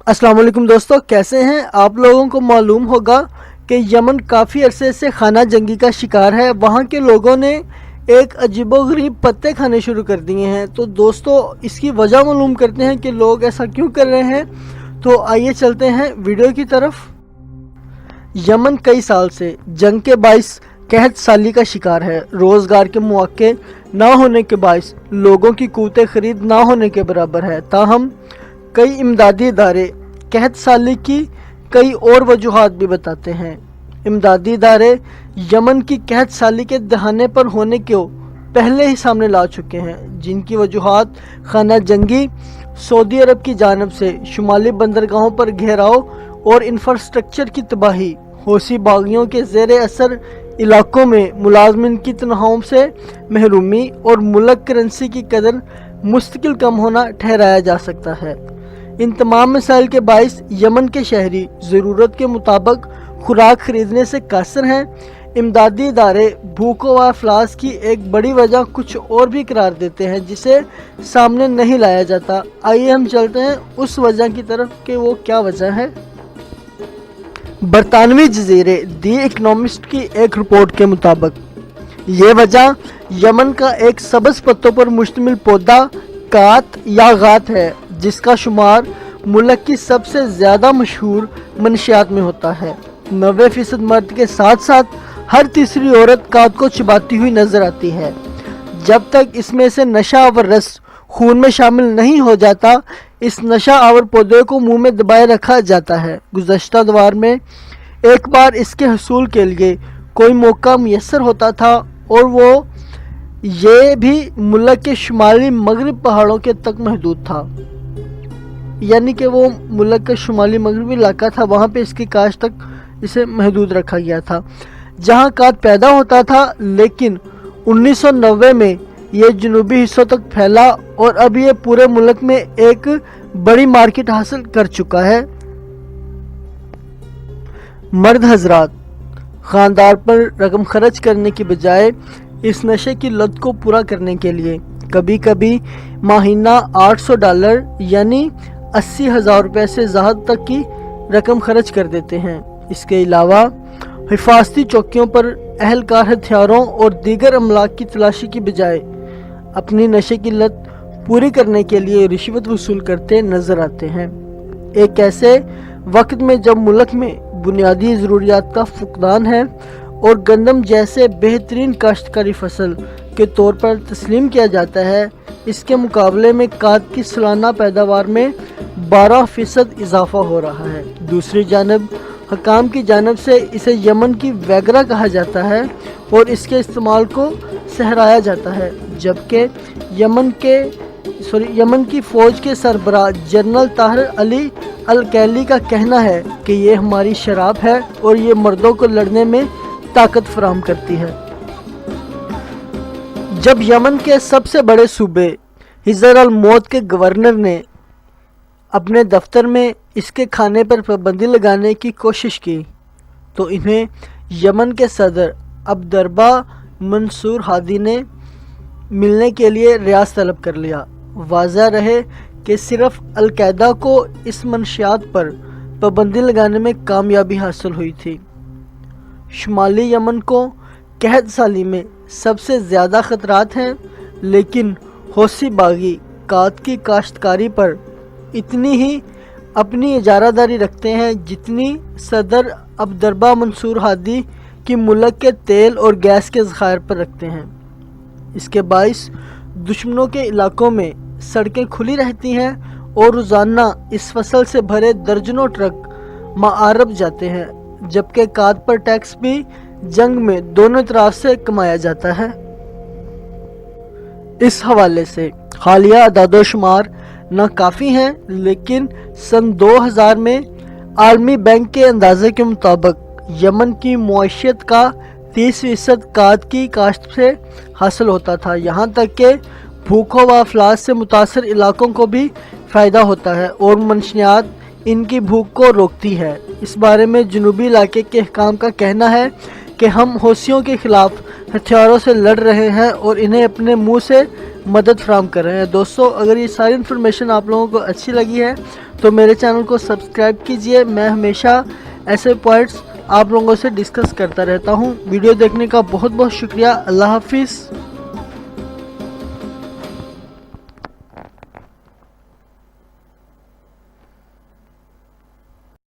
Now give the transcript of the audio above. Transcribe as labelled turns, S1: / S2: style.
S1: अस्सलाम वालेकुम दोस्तों, कैसे हैं आप? लोगों को मालूम होगा कि यमन काफ़ी अरसे से खाना जंगी का शिकार है। वहाँ के लोगों ने एक अजीबोगरीब पत्ते खाने शुरू कर दिए हैं। तो दोस्तों, इसकी वजह मालूम करते हैं कि लोग ऐसा क्यों कर रहे हैं। तो आइए चलते हैं वीडियो की तरफ। यमन कई साल से जंग के बाइस कहत साली का शिकार है। रोज़गार के मौके ना होने के बाइस लोगों की क़ुव्वत ख़रीद ना होने के बराबर है। ताहम कई इमदादी इदारे कहत साली की कई और वजूहात भी बताते हैं। इमदादी इदारे यमन की कहत साली के दहाने पर होने को पहले ही सामने ला चुके हैं, जिनकी वजूहात खाना जंगी, सऊदी अरब की जानब से शुमाली बंदरगाहों पर घेराव और इंफ्रास्ट्रक्चर की तबाही, हौसी बागियों के ज़ेर असर इलाकों में मुलाजमिन की तनख्वाहों से महरूमी और मुल्क करेंसी की कदर मुस्तकिल कम होना ठहराया जा सकता है। इन तमाम मसाइल के बाइस यमन के शहरी ज़रूरत के मुताबिक खुराक खरीदने से कासिर हैं। इमदादी इदारे भूख व अफलास की एक बड़ी वजह कुछ और भी करार देते हैं, जिसे सामने नहीं लाया जाता। आइए हम चलते हैं उस वजह की तरफ कि वो क्या वजह है। बरतानवी जजीरे दी इकनॉमिस्ट की एक रिपोर्ट के मुताबिक ये वजह यमन का एक सब्ज़ पत्तों पर मुश्तमिल पौधा कात या गात है, जिसका शुमार मुल्क की सबसे ज़्यादा मशहूर मनशियात में होता है। 90% मर्द के साथ साथ हर तीसरी औरत कात को चबाती हुई नज़र आती है। जब तक इसमें से नशा आवर रस खून में शामिल नहीं हो जाता, इस नशा आवर पौधे को मुंह में दबाए रखा जाता है। गुज़श्ता दौर में एक बार इसके हसूल के लिए कोई मौका मुयस्सर होता था और वो ये भी मुल्क के शुमाली मगरब पहाड़ों के तक महदूद था, यानी कि वो मुल्क का शुमाली मगरबी इलाका था, वहाँ पे इसकी काश्त तक इसे महदूद रखा गया था, जहाँ कात पैदा होता था। लेकिन 1990 में ये जनूबी हिस्सों तक फैला और अब ये पूरे मुल्क में एक बड़ी मार्केट हासिल कर चुका है। मर्द हजरात खानदार पर रकम खर्च करने की बजाय इस नशे की लत को पूरा करने के लिए कभी कभी माहिना $800 यानी 80,000 रुपये से ज़्यादा तक की रकम खर्च कर देते हैं। इसके अलावा हिफाजती चौकियों पर अहलकार हथियारों और दीगर अमलाक की तलाशी की बजाय अपनी नशे की लत पूरी करने के लिए रिश्वत वसूल करते नज़र आते हैं। एक ऐसे वक्त में जब मुल्क में बुनियादी ज़रूरियात का फुकदान है और गंदम जैसे बेहतरीन काश्तकारी फसल के तौर पर तस्लीम किया जाता है, इसके मुकाबले में कात की सालाना पैदावार में 12% इजाफा हो रहा है। दूसरी जानब हकाम की जानब से इसे यमन की वैगरा कहा जाता है और इसके इस्तेमाल को सहराया जाता है, जबकि यमन की फ़ौज के सरबराह जनरल ताहिर अली अल कैली का कहना है कि ये हमारी शराब है और ये मर्दों को लड़ने में ताकत फराहम करती है। जब यमन के सबसे बड़े सूबे हिजर अल मौत के गवर्नर ने अपने दफ्तर में इसके खाने पर पाबंदी लगाने की कोशिश की, तो इन्हें यमन के सदर अब्दरबा मंसूर हादी ने मिलने के लिए रियासत तलब कर लिया। वाज़ह रहे कि सिर्फ अल-कायदा को इस मंशियात पर पाबंदी लगाने में कामयाबी हासिल हुई थी। शुमाली यमन को कहत साली में सबसे ज़्यादा ख़तरात हैं, लेकिन हौसी बागी कात की काश्तकारी पर इतनी ही अपनी इजारादारी रखते हैं जितनी सदर अब्दरबा मंसूर हादी की मुल्क के तेल और गैस के ज़खायर पर रखते हैं। इसके बाइस दुश्मनों के इलाकों में सड़कें खुली रहती हैं और रोज़ाना इस फसल से भरे दर्जनों ट्रक मारब जाते हैं, जबकि कात पर टैक्स भी जंग में दोनों तरफ से कमाया जाता है। इस हवाले से हालिया अदादोशुमार नाकाफ़ी हैं, लेकिन सन 2000 में आलमी बैंक के अंदाजे के मुताबिक यमन की मुआशियत का 30% कात की काश्त से हासिल होता था। यहाँ तक कि भूखों व अफलास से मुतासर इलाकों को भी फ़ायदा होता है और मंशियात इनकी भूख को रोकती है। इस बारे में जनूबी इलाके के हुकाम का कहना है कि हम हौसियों के ख़िलाफ़ हथियारों से लड़ रहे हैं और इन्हें अपने मुंह से मदद फराहम कर रहे हैं। दोस्तों, अगर ये सारी इन्फॉर्मेशन आप लोगों को अच्छी लगी है تو میرے چینل کو سبسکرائب کیجئے، میں ہمیشہ ایسے پوائنٹس آپ لوگوں سے ڈسکس کرتا رہتا ہوں۔ ویڈیو دیکھنے کا بہت بہت شکریہ، اللہ حافظ۔